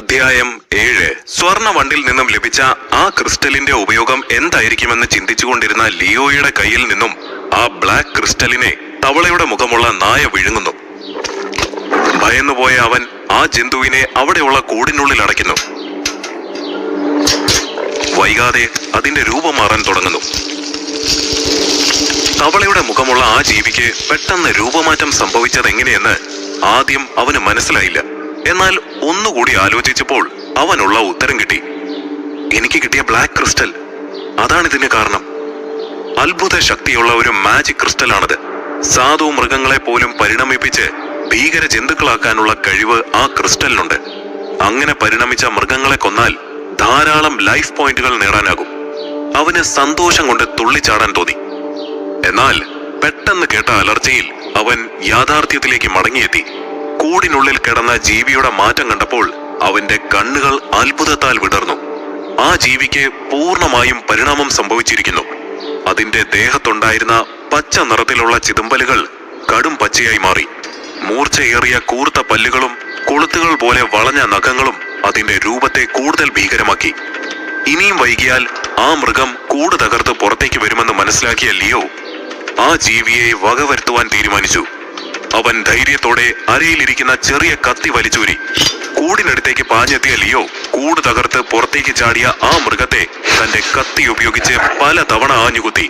അധ്യായം 7. സ്വർണ വണ്ടിൽ നിന്നും ലഭിച്ച ആ ക്രിസ്റ്റലിന്റെ ഉപയോഗം എന്തായിരിക്കുമെന്ന് ചിന്തിച്ചുകൊണ്ടിരുന്ന ലിയോയുടെ കയ്യിൽ നിന്നും ആ ബ്ലാക്ക് ക്രിസ്റ്റലിനെ തവളയുടെ മുഖമുള്ള നായ വിഴുങ്ങുന്നു. ഭയന്നുപോയ അവൻ ആ ജന്തുവിനെ അവിടെയുള്ള കൂടിനുള്ളിൽ അടയ്ക്കുന്നു. വൈകാതെ അതിന്റെ രൂപം മാറാൻ തുടങ്ങുന്നു. തവളയുടെ മുഖമുള്ള ആ ജീവിക്ക് പെട്ടെന്ന് രൂപമാറ്റം സംഭവിച്ചതെങ്ങനെയെന്ന് ആദ്യം അവന് മനസ്സിലായില്ല. എന്നാൽ ഒന്നുകൂടി ആലോചിച്ചപ്പോൾ അവനുള്ള ഉത്തരം കിട്ടി. എനിക്ക് കിട്ടിയ ബ്ലാക്ക് ക്രിസ്റ്റൽ, അതാണിതിന് കാരണം. അത്ഭുത ശക്തിയുള്ള ഒരു മാജിക് ക്രിസ്റ്റലാണത്. സാധു മൃഗങ്ങളെ പോലും പരിണമിപ്പിച്ച് ഭീകര ജന്തുക്കളാക്കാനുള്ള കഴിവ് ആ ക്രിസ്റ്റലിനുണ്ട്. അങ്ങനെ പരിണമിച്ച മൃഗങ്ങളെ കൊന്നാൽ ധാരാളം ലൈഫ് പോയിന്റുകൾ നേടാനാകും. അവന് സന്തോഷം കൊണ്ട് തുള്ളിച്ചാടാൻ തോന്നി. എന്നാൽ പെട്ടെന്ന് കേട്ട അലർച്ചയിൽ അവൻ യാഥാർത്ഥ്യത്തിലേക്ക് മടങ്ങിയെത്തി. കൂടിനുള്ളിൽ കിടന്ന ജീവിയുടെ മാറ്റം കണ്ടപ്പോൾ അവന്റെ കണ്ണുകൾ അത്ഭുതത്താൽ വിടർന്നു. ആ ജീവിക്ക് പൂർണ്ണമായും പരിണാമം സംഭവിച്ചിരിക്കുന്നു. അതിന്റെ ദേഹത്തുണ്ടായിരുന്ന പച്ച നിറത്തിലുള്ള ചിതമ്പലുകൾ കടും പച്ചയായി മാറി. മൂർച്ചയേറിയ കൂർത്ത പല്ലുകളും കൊളുത്തുകൾ പോലെ വളഞ്ഞ നഖങ്ങളും അതിന്റെ രൂപത്തെ കൂടുതൽ ഭീകരമാക്കി. ഇനിയും വൈകിയാൽ ആ മൃഗം കൂട് തകർത്ത് പുറത്തേക്ക് വരുമെന്ന് മനസ്സിലാക്കിയ ലിയോ ആ ജീവിയെ വകവരുത്തുവാൻ തീരുമാനിച്ചു. അവൻ ധൈര്യത്തോടെ അരയിലിരിക്കുന്ന ചെറിയ കത്തി വലിച്ചൂരി. കൂടിനടുത്തേക്ക് പാഞ്ഞെത്തിയ ലിയോ കൂട് തകർത്ത് പുറത്തേക്ക് ചാടിയ ആ മൃഗത്തെ തന്റെ കത്തി ഉപയോഗിച്ച് പല തവണ ആഞ്ഞുകുത്തി.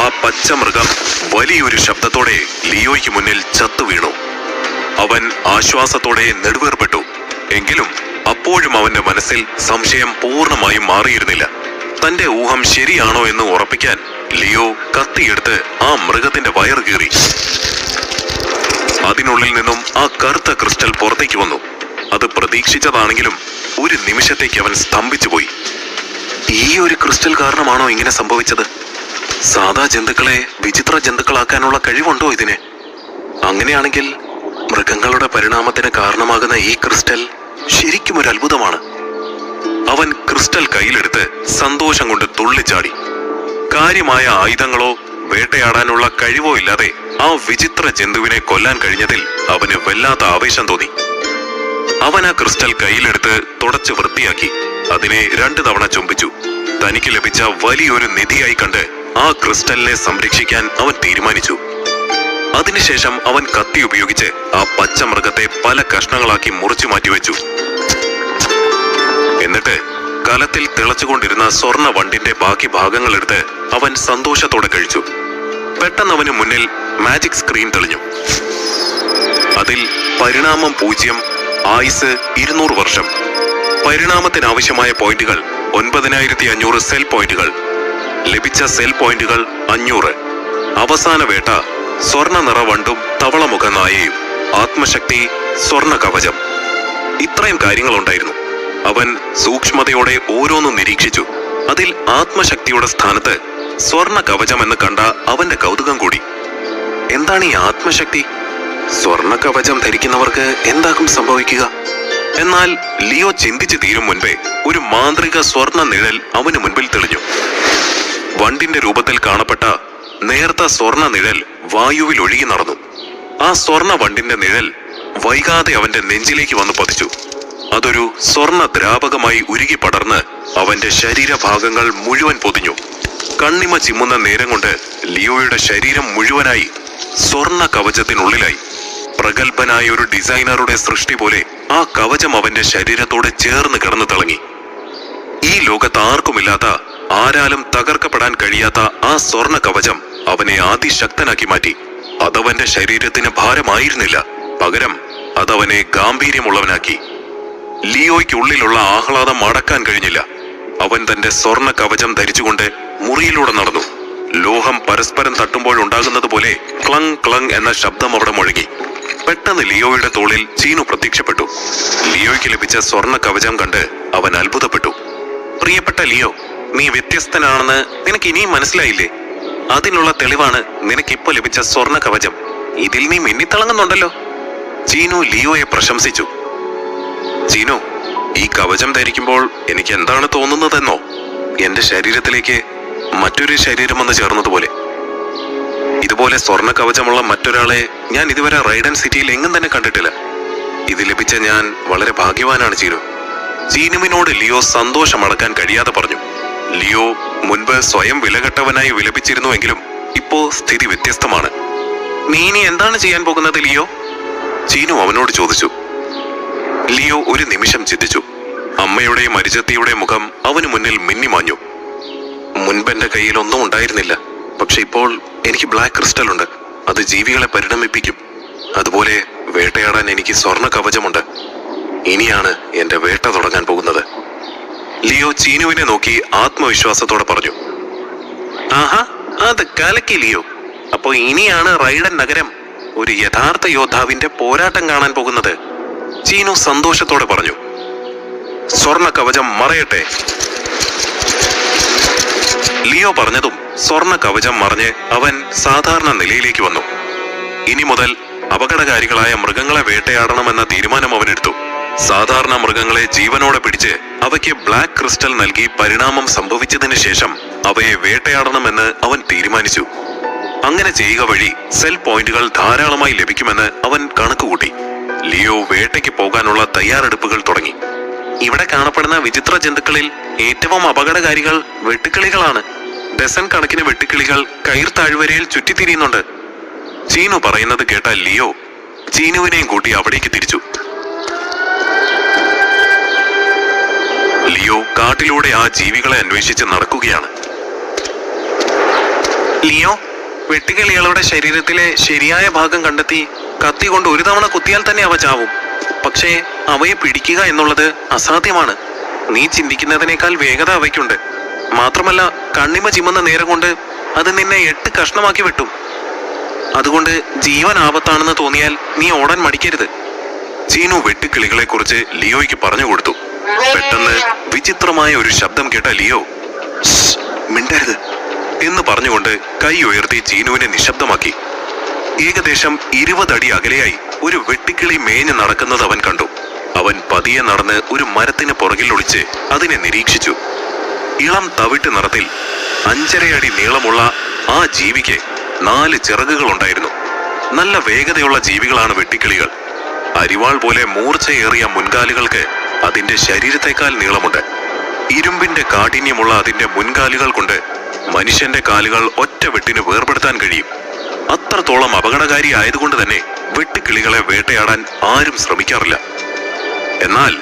ആ പച്ച മൃഗം വലിയൊരു ശബ്ദത്തോടെ ലിയോയ്ക്ക് മുന്നിൽ ചത്തു വീണു. അവൻ ആശ്വാസത്തോടെ നെടുവേർപ്പെട്ടു. എങ്കിലും അപ്പോഴും അവന്റെ മനസ്സിൽ സംശയം പൂർണ്ണമായും മാറിയിരുന്നില്ല. തന്റെ ഊഹം ശരിയാണോ എന്ന് ഉറപ്പിക്കാൻ ലിയോ കത്തിയെടുത്ത് ആ മൃഗത്തിന്റെ വയറ് കീറി. അതിനുള്ളിൽ നിന്നും ആ കറുത്ത ക്രിസ്റ്റൽ പുറത്തേക്ക് വന്നു. അത് പ്രതീക്ഷിച്ചതാണെങ്കിലും ഒരു നിമിഷത്തേക്ക് അവൻ സ്തംഭിച്ചുപോയി. ഈ ഒരു ക്രിസ്റ്റൽ കാരണമാണോ ഇങ്ങനെ സംഭവിച്ചത്? സാധാ ജന്തുക്കളെ വിചിത്ര ജന്തുക്കളാക്കാനുള്ള കഴിവുണ്ടോ ഇതിന്? അങ്ങനെയാണെങ്കിൽ മൃഗങ്ങളുടെ പരിണാമത്തിന് കാരണമാകുന്ന ഈ ക്രിസ്റ്റൽ ശരിക്കും ഒരു അത്ഭുതമാണ്. അവൻ ക്രിസ്റ്റൽ കയ്യിലെടുത്ത് സന്തോഷം കൊണ്ട് തുള്ളിച്ചാടി. കാര്യമായ ആയുധങ്ങളോ വേട്ടയാടാനുള്ള കഴിവോ ഇല്ലാതെ ആ വിചിത്ര ജന്തുവിനെ കൊല്ലാൻ കഴിഞ്ഞതിൽ അവന് വല്ലാത്ത ആവേശം തോന്നി. അവൻ ആ ക്രിസ്റ്റൽ കയ്യിലെടുത്ത് തുടച്ച് വൃത്തിയാക്കി. അതിനെ 2 തവണ ചുംബിച്ചു. തനിക്ക് ലഭിച്ച വലിയൊരു നിധിയായി കണ്ട് ആ ക്രിസ്റ്റലിനെ സംരക്ഷിക്കാൻ അവൻ തീരുമാനിച്ചു. അതിനുശേഷം അവൻ കത്തി ഉപയോഗിച്ച് ആ പച്ച മൃഗത്തെ പല കഷ്ണങ്ങളാക്കി മുറിച്ചു മാറ്റിവെച്ചു. എന്നിട്ട് കലത്തിൽ തിളച്ചുകൊണ്ടിരുന്ന സ്വർണ വണ്ടിന്റെ ബാക്കി ഭാഗങ്ങൾ എടുത്ത് അവൻ സന്തോഷത്തോടെ കഴിച്ചു. പെട്ടെന്ന് അവന് മുന്നിൽ മാജിക് സ്ക്രീൻ തെളിഞ്ഞു. അതിൽ പരിണാമം 0, ആയുസ് 200 വർഷം, പരിണാമത്തിനാവശ്യമായ പോയിന്റുകൾ 9500 സെൽ പോയിന്റുകൾ, ലഭിച്ച സെൽ പോയിന്റുകൾ 500, അവസാന വേട്ട സ്വർണ നിറ വണ്ടും തവളമുഖ നായയും, ആത്മശക്തി സ്വർണ കവചം. ഇത്രയും കാര്യങ്ങളുണ്ടായിരുന്നു. അവൻ സൂക്ഷ്മതയോടെ ഓരോന്നും നിരീക്ഷിച്ചു. അതിൽ ആത്മശക്തിയുടെ സ്ഥാനത്ത് സ്വർണ കവചം എന്ന് കണ്ട അവന്റെ കൗതുകം കൂടി. എന്താണ് ഈ ആത്മശക്തി? സ്വർണ കവചം ധരിക്കുന്നവർക്ക് എന്താകും സംഭവിക്കുക? എന്നാൽ ലിയോ ചിന്തിച്ചു തീരും മുൻപേ ഒരു മാന്ത്രിക സ്വർണ നിഴൽ അവന് മുൻപിൽ തെളിഞ്ഞു. വണ്ടിന്റെ രൂപത്തിൽ കാണപ്പെട്ട നേർത്ത സ്വർണ നിഴൽ വായുവിൽ ഒഴുകി നടന്നു. ആ സ്വർണ വണ്ടിന്റെ നിഴൽ വൈകാതെ അവന്റെ നെഞ്ചിലേക്ക് വന്നു പതിച്ചു. അതൊരു സ്വർണ ദ്രാവകമായി ഉരുകി പടർന്ന് അവന്റെ ശരീരഭാഗങ്ങൾ മുഴുവൻ പൊതിഞ്ഞു. കണ്ണിമ ചിമ്മുന്ന നേരം കൊണ്ട് ലിയോയുടെ ശരീരം മുഴുവനായി സ്വർണ കവചത്തിനുള്ളിലായി. പ്രഗത്ഭനായ ഒരു ഡിസൈനറുടെ സൃഷ്ടി പോലെ ആ കവചം അവന്റെ ശരീരത്തോട് ചേർന്ന് കിടന്നു തിളങ്ങി. ഈ ലോകത്ത് ആർക്കുമില്ലാത്ത, ആരാലും തകർക്കപ്പെടാൻ കഴിയാത്ത ആ സ്വർണ കവചം അവനെ അതിശക്തനാക്കി മാറ്റി. അതവന്റെ ശരീരത്തിന് ഭാരമായിരുന്നില്ല, പകരം അതവനെ ഗാംഭീര്യമുള്ളവനാക്കി. ലിയോയ്ക്കുള്ളിലുള്ള ആഹ്ലാദം അടക്കാൻ കഴിഞ്ഞില്ല. അവൻ തന്റെ സ്വർണ കവചം ധരിച്ചുകൊണ്ട് മുറിയിലൂടെ നടന്നു. ലോഹം പരസ്പരം തട്ടുമ്പോഴുണ്ടാകുന്നത് പോലെ ക്ലങ് ക്ലങ് എന്ന ശബ്ദം അവിടെ മുഴങ്ങി. പെട്ടെന്ന് ലിയോയുടെ തോളിൽ ചീനു പ്രത്യക്ഷപ്പെട്ടു. ലിയോയ്ക്ക് ലഭിച്ച സ്വർണ കവചം കണ്ട് അവൻ അത്ഭുതപ്പെട്ടു. പ്രിയപ്പെട്ട ലിയോ, നീ വ്യത്യസ്തനാണെന്ന് നിനക്ക് ഇനിയും മനസ്സിലായില്ലേ? അതിനുള്ള തെളിവാണ് നിനക്കിപ്പോ ലഭിച്ച സ്വർണ കവചം. ഇതിൽ നീ മിന്നിത്തിളങ്ങുന്നുണ്ടല്ലോ. ചീനു ലിയോയെ പ്രശംസിച്ചു. ചീനു, ഈ കവചം ധരിക്കുമ്പോൾ എനിക്ക് എന്താണ് തോന്നുന്നതെന്നോ? എന്റെ ശരീരത്തിലേക്ക് മറ്റൊരു ശരീരം വന്ന് ചേർന്നതുപോലെ. ഇതുപോലെ സ്വർണ്ണ കവചമുള്ള മറ്റൊരാളെ ഞാൻ ഇതുവരെ റൈഡൻ സിറ്റിയിൽ എങ്ങും തന്നെ കണ്ടിട്ടില്ല. ഇത് ലഭിച്ച ഞാൻ വളരെ ഭാഗ്യവാനാണ് ചീനു. ചീനുവിനോട് ലിയോ സന്തോഷമടക്കാൻ കഴിയാതെ പറഞ്ഞു. ലിയോ മുൻപ് സ്വയം വിലകെട്ടവനായി വിലപിച്ചിരുന്നുവെങ്കിലും ഇപ്പോ സ്ഥിതി വ്യത്യസ്തമാണ്. നീ ഇനി എന്താണ് ചെയ്യാൻ പോകുന്നത് ലിയോ? ചീനു അവനോട് ചോദിച്ചു. ലിയോ ഒരു നിമിഷം ചിന്തിച്ചു. അമ്മയുടെ മരിച്ചത്തിയുടെ മുഖം അവന് മുന്നിൽ മിന്നിമാഞ്ഞു. മുൻപ് എന്റെ കയ്യിൽ ഒന്നും ഉണ്ടായിരുന്നില്ല, പക്ഷെ ഇപ്പോൾ എനിക്ക് ബ്ലാക്ക് ക്രിസ്റ്റൽ ഉണ്ട്. അത് ജീവികളെ പരിണമിപ്പിക്കും. അതുപോലെ വേട്ടയാടാൻ എനിക്ക് സ്വർണ്ണ കവചമുണ്ട്. ഇനിയാണ് എന്റെ വേട്ട തുടങ്ങാൻ പോകുന്നത്. ലിയോ ചീനുവിനെ നോക്കി ആത്മവിശ്വാസത്തോടെ പറഞ്ഞു. ആഹാ, അത് കലക്കി ലിയോ. അപ്പോ ഇനിയാണ് റൈഡൻ നഗരം ഒരു യഥാർത്ഥ യോദ്ധാവിന്റെ പോരാട്ടം കാണാൻ പോകുന്നത്. ചീനു സന്തോഷത്തോടെ പറഞ്ഞു. സ്വർണ്ണ കവചം മറയട്ടെ. ലിയോ പറഞ്ഞതും സ്വർണ്ണ കവചം മറഞ്ഞ് അവൻ സാധാരണ നിലയിലേക്ക് വന്നു. ഇനി മുതൽ അപകടകാരികളായ മൃഗങ്ങളെ വേട്ടയാടണമെന്ന തീരുമാനം അവനെടുത്തു. സാധാരണ മൃഗങ്ങളെ ജീവനോടെ പിടിച്ച് അവയ്ക്ക് ബ്ലാക്ക് ക്രിസ്റ്റൽ നൽകി പരിണാമം സംഭവിച്ചതിന് ശേഷം അവയെ വേട്ടയാടണമെന്ന് അവൻ തീരുമാനിച്ചു. അങ്ങനെ ചെയ്യുക വഴി സെൽ പോയിന്റുകൾ ധാരാളമായി ലഭിക്കുമെന്ന് അവൻ കണക്കുകൂട്ടി. ലിയോ വേട്ടയ്ക്ക് പോകാനുള്ള തയ്യാറെടുപ്പുകൾ തുടങ്ങി. ഇവിടെ കാണപ്പെടുന്ന വിചിത്ര ജന്തുക്കളിൽ ഏറ്റവും അപകടകാരികൾ വെട്ടുക്കിളികളാണ്. ഡസൻ കണക്കിന് വെട്ടുക്കിളികൾ കയർ താഴ്വരയിൽ ചുറ്റിത്തിരിയുന്നുണ്ട്. ചീനു പറയുന്നത് കേട്ട ലിയോ ചീനുവിനെയും കൂട്ടി അവിടേക്ക് തിരിച്ചു. ലിയോ കാട്ടിലൂടെ ആ ജീവികളെ അന്വേഷിച്ച് നടക്കുകയാണ്. ലിയോ, വെട്ടുകിളികളുടെ ശരീരത്തിലെ ശരിയായ ഭാഗം കണ്ടെത്തി കത്തി കൊണ്ട് ഒരു തവണ കുത്തിയാൽ തന്നെ അവ ചാവും. പക്ഷേ അവയെ പിടിക്കുക എന്നുള്ളത് അസാധ്യമാണ്. നീ ചിന്തിക്കുന്നതിനേക്കാൾ വേഗത അവയ്ക്കുണ്ട്. മാത്രമല്ല, കണ്ണിമ ചിമ്മുന്ന നേരം കൊണ്ട് അത് നിന്നെ 8 കഷ്ണമാക്കി വെട്ടും. അതുകൊണ്ട് ജീവൻ ആപത്താണെന്ന് തോന്നിയാൽ നീ ഓടാൻ മടിക്കരുത്. ചീനു വെട്ടുക്കിളികളെ കുറിച്ച് ലിയോയ്ക്ക് പറഞ്ഞു കൊടുത്തു. പെട്ടെന്ന് വിചിത്രമായ ഒരു ശബ്ദം കേട്ട ലിയോ മിണ്ടരുത് എന്ന് പറഞ്ഞുകൊണ്ട് കൈ ഉയർത്തി ചീനുവിനെ നിശബ്ദമാക്കി. ഏകദേശം 20 അടി അകലെയായി ഒരു വെട്ടുക്കിളി മേഞ്ഞ് നടക്കുന്നത് അവൻ കണ്ടു. അവൻ പതിയെ നടന്ന് ഒരു മരത്തിന് പുറകിൽ ഒളിച്ച് അതിനെ നിരീക്ഷിച്ചു. ഇളം തവിട്ട് നിറത്തിൽ 5.5 അടി നീളമുള്ള ആ ജീവിക്ക് 4 ചിറകുകൾ ഉണ്ടായിരുന്നു. നല്ല വേഗതയുള്ള ജീവികളാണ് വെട്ടുക്കിളികൾ. അരിവാൾ പോലെ മൂർച്ചയേറിയ മുൻകാലുകൾക്ക് അതിന്റെ ശരീരത്തെക്കാൾ നീളമുണ്ട്. ഇരുമ്പിന്റെ കാഠിന്യമുള്ള അതിന്റെ മുൻകാലുകൾ കൊണ്ട് മനുഷ്യന്റെ കാലുകൾ ഒറ്റ വെട്ടിന് വേർപെടുത്താൻ കഴിയും. അത്രത്തോളം അപകടകാരി ആയതുകൊണ്ട് തന്നെ വെട്ടുക്കിളികളെ വേട്ടയാടാൻ ആരും ശ്രമിക്കാറില്ല. എന്നാൽ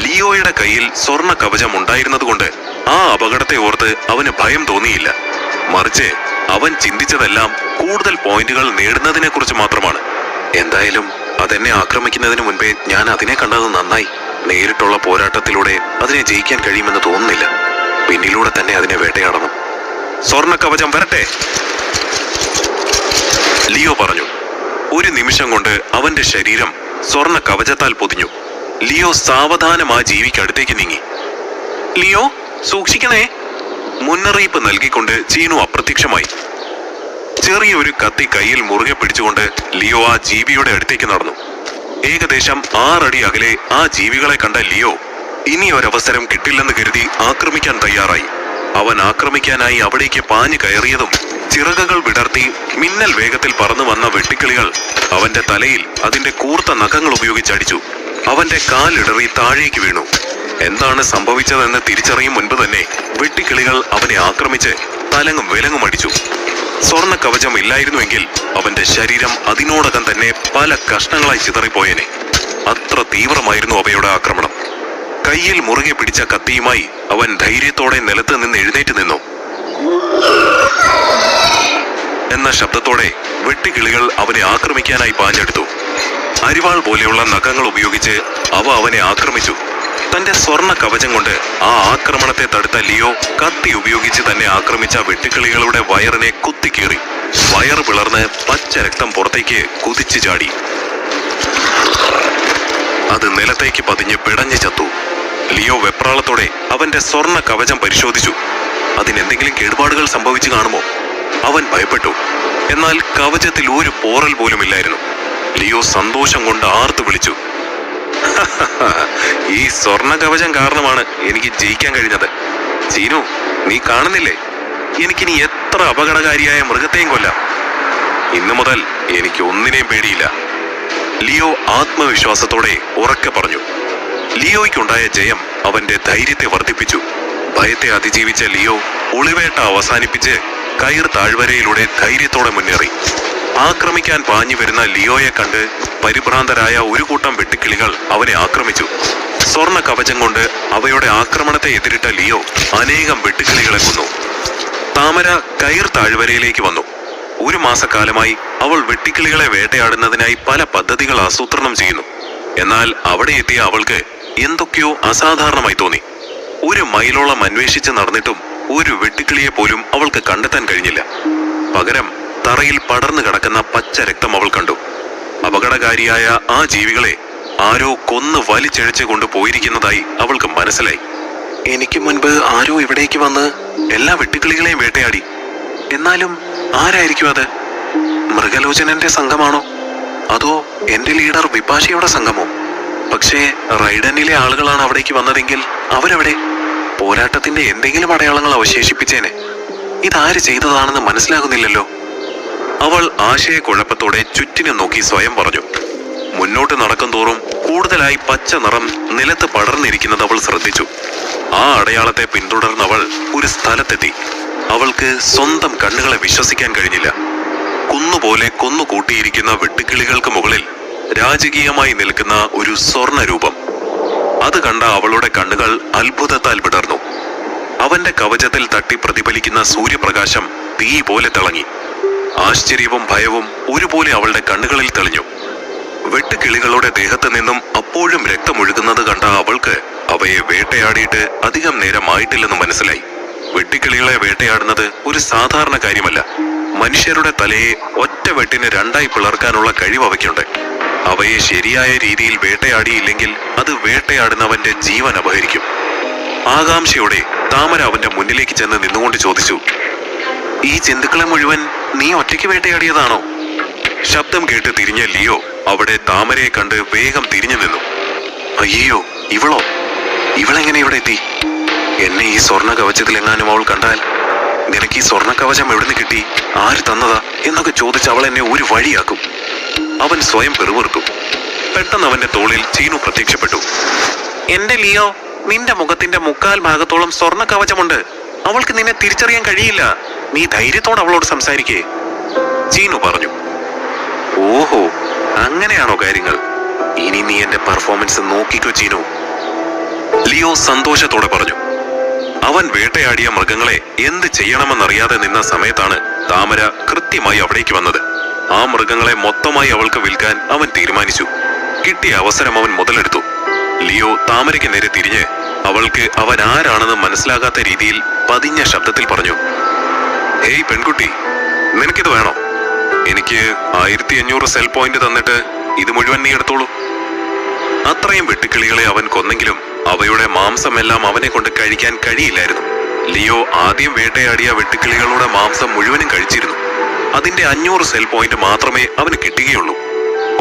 ലിയോയുടെ കയ്യിൽ സ്വർണ്ണ കവചം ഉണ്ടായിരുന്നതുകൊണ്ട് ആ അപകടത്തെ ഓർത്ത് അവന് ഭയം തോന്നിയില്ല. മറിച്ച് അവൻ ചിന്തിച്ചതെല്ലാം കൂടുതൽ പോയിന്റുകൾ നേടുന്നതിനെ കുറിച്ച് മാത്രമാണ്. എന്തായാലും അതെന്നെ ആക്രമിക്കുന്നതിന് മുൻപേ ഞാൻ അതിനെ കണ്ടത് നന്നായി. നേരിട്ടുള്ള പോരാട്ടത്തിലൂടെ അതിനെ ജയിക്കാൻ കഴിയുമെന്ന് തോന്നുന്നില്ല. പിന്നിലൂടെ തന്നെ അതിനെ വേട്ടയാടണം. സ്വർണ്ണ കവചം വരട്ടെ, ലിയോ പറഞ്ഞു. ഒരു നിമിഷം കൊണ്ട് അവന്റെ ശരീരം സ്വർണ്ണ കവചത്താൽ പൊതിഞ്ഞു. ലിയോ സാവധാനം ആ ജീവിക്ക് അടുത്തേക്ക് നീങ്ങി. ലിയോ, സൂക്ഷിക്കണേ, മുന്നറിയിപ്പ് നൽകിക്കൊണ്ട് ചീനു അപ്രത്യക്ഷമായി. ചെറിയൊരു കത്തി കയ്യിൽ മുറുകെ പിടിച്ചുകൊണ്ട് ലിയോ ആ ജീവിയുടെ അടുത്തേക്ക് നടന്നു. ഏകദേശം 6 അടി അകലെ ആ ജീവികളെ കണ്ട ലിയോ ഇനി ഒരവസരം കിട്ടില്ലെന്ന് കരുതി ആക്രമിക്കാൻ തയ്യാറായി. അവൻ ആക്രമിക്കാനായി അവിടേക്ക് പാഞ്ഞു കയറിയതും ചിറകുകൾ വിടർത്തി മിന്നൽ വേഗത്തിൽ പറന്നു വന്ന വെട്ടുക്കിളികൾ അവന്റെ തലയിൽ അതിന്റെ കൂർത്ത നഖങ്ങൾ ഉപയോഗിച്ചടിച്ചു. അവന്റെ കാലിടറി താഴേക്ക് വീണു. എന്താണ് സംഭവിച്ചതെന്ന് തിരിച്ചറിയും മുൻപ് തന്നെ വെട്ടുക്കിളികൾ അവനെ ആക്രമിച്ച് തലങ്ങും വിലങ്ങും അടിച്ചു. സ്വർണ്ണ കവചം ഇല്ലായിരുന്നുവെങ്കിൽ അവന്റെ ശരീരം അതിനോടകം തന്നെ പല കഷ്ണങ്ങളായി ചിതറിപ്പോയേനെ. അത്ര തീവ്രമായിരുന്നു അവയുടെ ആക്രമണം. കയ്യിൽ മുറുകെ പിടിച്ച കത്തിയുമായി അവൻ ധൈര്യത്തോടെ നിലത്ത് നിന്ന് എഴുന്നേറ്റ് നിന്നു. എന്ന ശബ്ദത്തോടെ വെട്ടുകിളികൾ അവനെ ആക്രമിക്കാനായി പാഞ്ഞെടുത്തു. അരിവാൾ പോലെയുള്ള നഖങ്ങൾ ഉപയോഗിച്ച് അവ അവനെ ആക്രമിച്ചു. തന്റെ സ്വർണ്ണ കവചം കൊണ്ട് ആ ആക്രമണത്തെ തടുത്ത ലിയോ കത്തി ഉപയോഗിച്ച് തന്നെ ആക്രമിച്ച വെട്ടുകിളികളുടെ വയറിനെ കുത്തിക്കീറി. വയർ പിളർന്ന് പച്ച രക്തം പുറത്തേക്ക് കുതിച്ചു ചാടി. അത് നിലത്തേക്ക് പതിഞ്ഞ് പിടഞ്ഞു ചത്തു. ലിയോ വെപ്രാളത്തോടെ അവന്റെ സ്വർണ്ണ കവചം പരിശോധിച്ചു. അതിനെന്തെങ്കിലും കേടുപാടുകൾ സംഭവിച്ചു കാണുമോ? അവൻ ഭയപ്പെട്ടു. എന്നാൽ കവചത്തിൽ ഒരു പോറൽ പോലും ഇല്ലായിരുന്നു. ലിയോ സന്തോഷം കൊണ്ട് ആർത്തു വിളിച്ചു, ഈ സ്വർണ്ണ കവചം കാരണമാണ് എനിക്ക് ജയിക്കാൻ കഴിഞ്ഞത്. ചീനു, നീ കാണുന്നില്ലേ, എനിക്കിനി എത്ര അപകടകാരിയായ മൃഗത്തെയും കൊല്ലാം. ഇന്നു മുതൽ എനിക്ക് ഒന്നിനെയും പേടിയില്ല, ലിയോ ആത്മവിശ്വാസത്തോടെ ഉറക്കെ പറഞ്ഞു. ലിയോയ്ക്കുണ്ടായ ജയം അവന്റെ ധൈര്യത്തെ വർദ്ധിപ്പിച്ചു. ഭയത്തെ അതിജീവിച്ച ലിയോ ഒളിവേട്ട അവസാനിപ്പിച്ച് കയർ താഴ്വരയിലൂടെ ധൈര്യത്തോടെ മുന്നേറി. ആക്രമിക്കാൻ പാഞ്ഞു വരുന്ന ലിയോയെ കണ്ട് പരിഭ്രാന്തരായ ഒരു കൂട്ടം വെട്ടുക്കിളികൾ അവനെ ആക്രമിച്ചു. സ്വർണ്ണ കവചം കൊണ്ട് അവയുടെ ആക്രമണത്തെ എതിരിട്ട ലിയോ അനേകം വെട്ടുക്കിളികളെ കൊന്നു. താമര കയർ താഴ്വരയിലേക്ക് വന്നു. ഒരു മാസക്കാലമായി അവൾ വെട്ടുക്കിളികളെ വേട്ടയാടുന്നതിനായി പല പദ്ധതികൾ ആസൂത്രണം ചെയ്യുന്നു. എന്നാൽ അവിടെ എത്തിയ അവൾക്ക് എന്തൊക്കെയോ അസാധാരണമായി തോന്നി. ഒരു മൈലോളം അന്വേഷിച്ച് നടന്നിട്ടും ഒരു വെട്ടുക്കിളിയെ പോലും അവൾക്ക് കണ്ടെത്താൻ കഴിഞ്ഞില്ല. പകരം തറയിൽ പടർന്നു കിടക്കുന്ന പച്ച രക്തം അവൾ കണ്ടു. അപകടകാരിയായ ആ ജീവികളെ ആരോ കൊന്ന് വലിച്ചഴിച്ചു കൊണ്ട് പോയിരിക്കുന്നതായി അവൾക്ക് മനസ്സിലായി. എനിക്ക് മുൻപ് ആരോ ഇവിടേക്ക് വന്ന് എല്ലാ വെട്ടുക്കിളികളെയും വേട്ടയാടി. എന്നാലും ആരായിരിക്കും അത്? മൃഗലോചനന്റെ സംഘമാണോ, അതോ എന്റെ ലീഡർ വിപാശയുടെ സംഘമോ? പക്ഷേ റൈഡനിലെ ആളുകളാണ് അവിടേക്ക് വന്നതെങ്കിൽ അവരെവിടെ? പോരാട്ടത്തിന്റെ എന്തെങ്കിലും അടയാളങ്ങൾ അവശേഷിപ്പിച്ചേനെ. ഇതാര് ചെയ്തതാണെന്ന് മനസ്സിലാകുന്നില്ലല്ലോ. അവൾ ആശയക്കുഴപ്പത്തോടെ ചുറ്റിനും നോക്കി സ്വയം പറഞ്ഞു. മുന്നോട്ട് നടക്കും തോറും കൂടുതലായി പച്ച നിറം നിലത്ത് പടർന്നിരിക്കുന്നത് അവൾ ശ്രദ്ധിച്ചു. ആ അടയാളത്തെ പിന്തുടർന്നവൾ ഒരു സ്ഥലത്തെത്തി. അവൾക്ക് സ്വന്തം കണ്ണുകളെ വിശ്വസിക്കാൻ കഴിഞ്ഞില്ല. കുന്നുപോലെ കൊന്നുകൂട്ടിയിരിക്കുന്ന വെട്ടുക്കിളികൾക്ക് മുകളിൽ രാജകീയമായി നിൽക്കുന്ന ഒരു സ്വർണ്ണ രൂപം. അത് കണ്ട അവളുടെ കണ്ണുകൾ അത്ഭുതത്താൽ വിടർന്നു. അവന്റെ കവചത്തിൽ തട്ടി പ്രതിഫലിക്കുന്ന സൂര്യപ്രകാശം തീ പോലെ തിളങ്ങി. ആശ്ചര്യവും ഭയവും ഒരുപോലെ അവളുടെ കണ്ണുകളിൽ തെളിഞ്ഞു. വെട്ടുകിളികളുടെ ദേഹത്ത് നിന്നും അപ്പോഴും രക്തമൊഴുകുന്നത് കണ്ട അവൾക്ക് അവയെ വേട്ടയാടിയിട്ട് അധികം നേരമായിട്ടില്ലെന്ന് മനസ്സിലായി. വെട്ടുകിളികളെ വേട്ടയാടുന്നത് ഒരു സാധാരണ കാര്യമല്ല. മനുഷ്യരുടെ തലയെ ഒറ്റ വെട്ടിന് രണ്ടായി പിളർക്കാനുള്ള കഴിവ് അവയ്ക്കുണ്ട്. അവയെ ശരിയായ രീതിയിൽ വേട്ടയാടിയില്ലെങ്കിൽ അത് വേട്ടയാടുന്നവന്റെ ജീവൻ അപഹരിക്കും. ആകാംക്ഷയോടെ താമര അവന്റെ മുന്നിലേക്ക് ചെന്ന് നിന്നുകൊണ്ട് ചോദിച്ചു, ഈ ജന്തുക്കളെ മുഴുവൻ നീ ഒറ്റയ്ക്ക് വേട്ടയാടിയതാണോ? ശബ്ദം കേട്ട് തിരിഞ്ഞ ലിയോ അവിടെ താമരയെ കണ്ട് വേഗം തിരിഞ്ഞു നിന്നു. അയ്യോ, ഇവളോ? ഇവളെങ്ങനെ ഇവിടെ എത്തി? എന്നെ ഈ സ്വർണ്ണ കവചത്തിൽ എങ്ങാനും അവൾ കണ്ടാൽ, നിനക്ക് ഈ സ്വർണ്ണ കവചം എവിടുന്ന് കിട്ടി, ആര് തന്നതാ എന്നൊക്കെ ചോദിച്ച് അവൾ എന്നെ ഒരു വഴിയാക്കും. അവൻ സ്വയം പെറുവിറുത്തു. പെട്ടെന്ന് അവന്റെ തോളിൽ ചീനു പ്രത്യക്ഷപ്പെട്ടു. എന്റെ ലിയോ, നിന്റെ മുഖത്തിന്റെ മുക്കാൽ ഭാഗത്തോളം സ്വർണ്ണ കവചമുണ്ട്. അവൾക്ക് നിന്നെ തിരിച്ചറിയാൻ കഴിയില്ല. നീ ധൈര്യത്തോടെ അവളോട് സംസാരിക്കേ, ചീനു പറഞ്ഞു. ഓഹോ, അങ്ങനെയാണോ കാര്യങ്ങൾ? ഇനി നീ എന്റെ പെർഫോമൻസ് നോക്കിക്കോ ചീനു, ലിയോ സന്തോഷത്തോടെ പറഞ്ഞു. അവൻ വേട്ടയാടിയ മൃഗങ്ങളെ എന്ത് ചെയ്യണമെന്നറിയാതെ നിന്ന സമയത്താണ് താമര കൃത്യമായി അവിടേക്ക് വന്നത്. ആ മൃഗങ്ങളെ മൊത്തമായി അവൾക്ക് വിൽക്കാൻ അവൻ തീരുമാനിച്ചു. കിട്ടിയ അവസരം അവൻ മുതലെടുത്തു. ലിയോ താമരയ്ക്ക് നേരെ തിരിഞ്ഞ് അവൾക്ക് അവൻ ആരാണെന്ന് മനസ്സിലാകാത്ത രീതിയിൽ പതിഞ്ഞ ശബ്ദത്തിൽ പറഞ്ഞു, ഹേയ് പെൺകുട്ടി, നിനക്കിത് വേണോ? എനിക്ക് 1500 സെൽ പോയിന്റ് തന്നിട്ട് ഇത് മുഴുവൻ നീ എടുത്തോളൂ. അത്രയും വെട്ടുക്കിളികളെ അവൻ കൊന്നെങ്കിലും അവയുടെ മാംസമെല്ലാം അവനെ കൊണ്ട് കഴിക്കാൻ കഴിയില്ലായിരുന്നു. ലിയോ ആദ്യം വേട്ടയാടിയ വെട്ടുക്കിളികളുടെ മാംസം മുഴുവനും കഴിച്ചിരുന്നു. അതിന്റെ 500 സെൽ പോയിന്റ് മാത്രമേ അവന് കിട്ടുകയുള്ളൂ.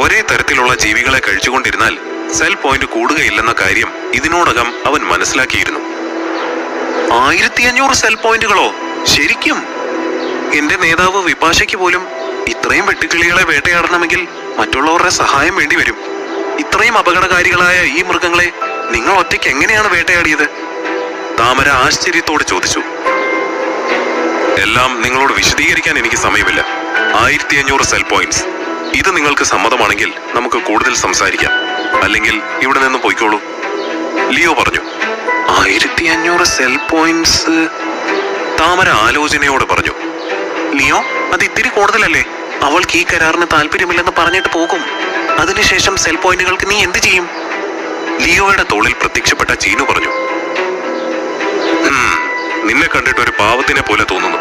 ഒരേ തരത്തിലുള്ള ജീവികളെ കഴിച്ചുകൊണ്ടിരുന്നാൽ സെൽ പോയിന്റ് കൂടുകയില്ലെന്ന കാര്യം ഇതിനോടകം അവൻ മനസ്സിലാക്കിയിരുന്നു. 1500 സെൽ പോയിന്റുകളോ? ശരിക്കും? എന്റെ നേതാവ് വിപാശയ്ക്ക് പോലും ഇത്രയും വെട്ടുക്കിളികളെ വേട്ടയാടണമെങ്കിൽ മറ്റുള്ളവരുടെ സഹായം വേണ്ടി വരും. ഇത്രയും അപകടകാരികളായ ഈ മൃഗങ്ങളെ നിങ്ങൾ ഒറ്റയ്ക്ക് എങ്ങനെയാണ് വേട്ടയാടിയത്? താമര ആശ്ചര്യത്തോടെ ചോദിച്ചു. എല്ലാം നിങ്ങളോട് വിശദീകരിക്കാൻ എനിക്ക് സമയമില്ല. 1500 സെൽ പോയിന്റ്സ്. ഇത് നിങ്ങൾക്ക് സമ്മതമാണെങ്കിൽ നമുക്ക് കൂടുതൽ സംസാരിക്കാം, അല്ലെങ്കിൽ ഇവിടെ നിന്ന് പോയിക്കോളൂ, ലിയോ പറഞ്ഞു. 1500 സെൽ പോയിന്റ്സ്? താമര ആലോചനയോട് പറഞ്ഞു. ലിയോ, അത് ഇത്തിരി കൂടുതലല്ലേ? അവൾക്ക് ഈ കരാറിന് താല്പര്യമില്ലെന്ന് പറഞ്ഞിട്ട് പോകും. അതിനുശേഷം സെൽ പോയിന്റുകൾക്ക് നീ എന്ത് ചെയ്യും? ലിയോയുടെ തോളിൽ പ്രത്യക്ഷപ്പെട്ട ചീനു പറഞ്ഞു. നിന്നെ കണ്ടിട്ട് ഒരു പാവത്തിനെ പോലെ തോന്നുന്നു.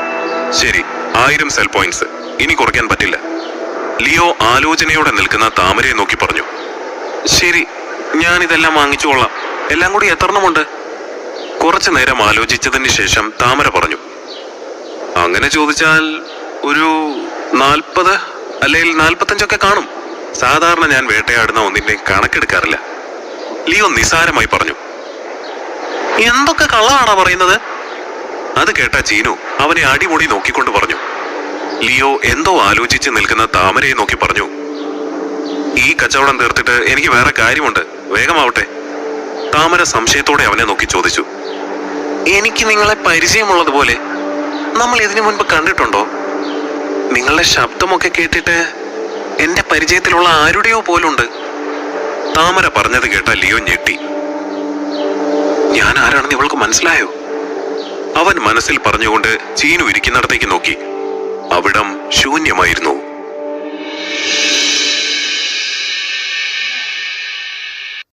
ശരി, 1000 സെൽ പോയിന്റ്സ്. ഇനി കുറയ്ക്കാൻ പറ്റില്ല, ലിയോ ആലോചനയോടെ നിൽക്കുന്ന താമരയെ നോക്കി പറഞ്ഞു. ശരി, ഞാൻ ഇതെല്ലാം വാങ്ങിച്ചുകൊള്ളാം. എല്ലാം കൂടി എത്രണ്ണമുണ്ട്? കുറച്ചു നേരം ആലോചിച്ചതിന് ശേഷം താമര പറഞ്ഞു. അങ്ങനെ ചോദിച്ചാൽ ഒരു 40 അല്ലെങ്കിൽ 45 കാണും. സാധാരണ ഞാൻ വേട്ടയാടുന്ന ഒന്നിന്റെ കണക്കെടുക്കാറില്ല, ലിയോ നിസാരമായി പറഞ്ഞു. എന്തൊക്കെ കള്ളമാണോ പറയുന്നത്? അത് കേട്ട ചീനു അവനെ അടിമുടി നോക്കിക്കൊണ്ട് പറഞ്ഞു. ലിയോ എന്തോ ആലോചിച്ച് നിൽക്കുന്ന താമരയെ നോക്കി പറഞ്ഞു. ഈ കച്ചവടം തീർത്തിട്ട് എനിക്ക് വേറെ കാര്യമുണ്ട്, വേഗമാവട്ടെ. താമര സംശയത്തോടെ അവനെ നോക്കി ചോദിച്ചു. എനിക്ക് നിങ്ങളെ പരിചയമുള്ളതുപോലെ. നമ്മൾ ഇതിനു മുൻപ് കണ്ടിട്ടുണ്ടോ? നിങ്ങളുടെ ശബ്ദമൊക്കെ കേട്ടിട്ട് എന്റെ പരിചയത്തിലുള്ള ആരുടെയോ പോലുണ്ട്. താമര പറഞ്ഞത് കേട്ട ലിയോ ഞെട്ടി. ഞാൻ ആരാണെന്ന് ഇവൾക്ക് മനസ്സിലായോ? അവൻ മനസ്സിൽ പറഞ്ഞുകൊണ്ട് ചീനു ഇരിക്കുന്നിടത്തേക്ക് നോക്കി. അവിടം ശൂന്യമായിരുന്നു.